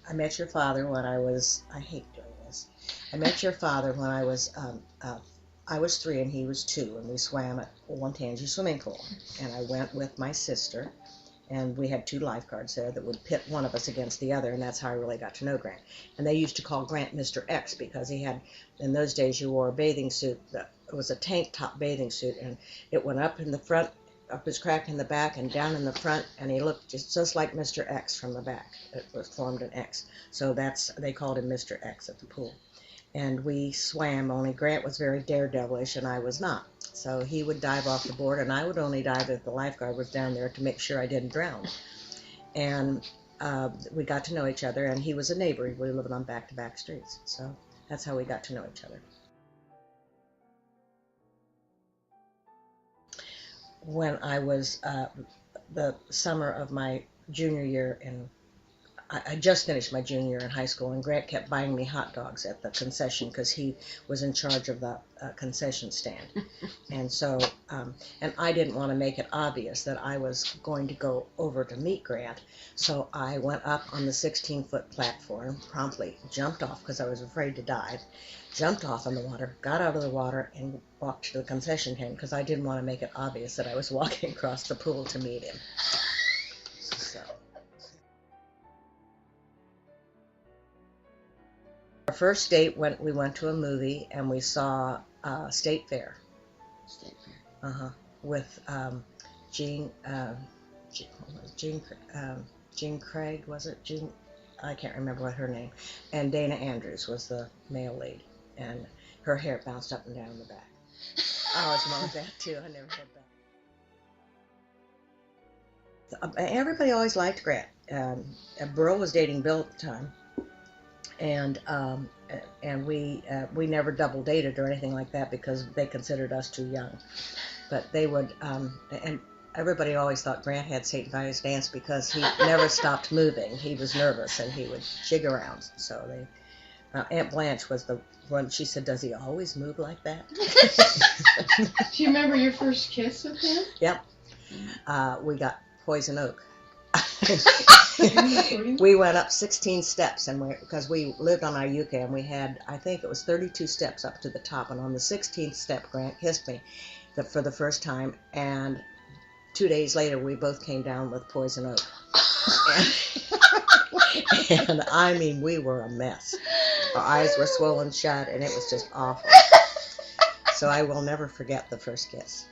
I met your father when I was, I hate doing this. I met your father when I was 3 and he was 2, and we swam at Olentangy Swimming Pool. And I went with my sister, and we had 2 lifeguards there that would pit one of us against the other, and that's how I really got to know Grant. And they used to call Grant Mr. X because he had, in those days, you wore a bathing suit. It was a tank top bathing suit, and it went up in the front, up his crack in the back, and down in the front, and he looked just like Mr. X from the back. It was formed an X. So they called him Mr. X at the pool. And we swam, only Grant was very daredevilish and I was not. So he would dive off the board, and I would only dive if the lifeguard was down there to make sure I didn't drown. And we got to know each other, and he was a neighbor. We were living on back-to-back streets. So that's how we got to know each other. When I was the summer of my junior year I just finished my junior year in high school, and Grant kept buying me hot dogs at the concession because he was in charge of the concession stand. And so, and I didn't want to make it obvious that I was going to go over to meet Grant, so I went up on the 16-foot platform, promptly jumped off because I was afraid to dive, jumped off in the water, got out of the water, and walked to the concession stand because I didn't want to make it obvious that I was walking across the pool to meet him. So. Our first date, we went to a movie and we saw State Fair. State Fair. With Jean Craig, was it? Jean? I can't remember what her name. And Dana Andrews was the male lead, and her hair bounced up and down the back. I always wanted that too. I never had that. Everybody always liked Grant. Burl was dating Bill at the time. And we never double dated or anything like that because they considered us too young. But they would, and everybody always thought Grant had St. Vitus dance because he never stopped moving. He was nervous and he would jig around. So Aunt Blanche was the one. She said, "Does he always move like that?" Do you remember your first kiss with him? Yep. We got Poison Oak. We went up 16 steps, and because we lived on Iuka, and we had, I think it was 32 steps up to the top, and on the 16th step, Grant kissed me for the first time, and 2 days later, we both came down with Poison Oak. And I mean, we were a mess. Our eyes were swollen shut, and it was just awful. So I will never forget the first kiss.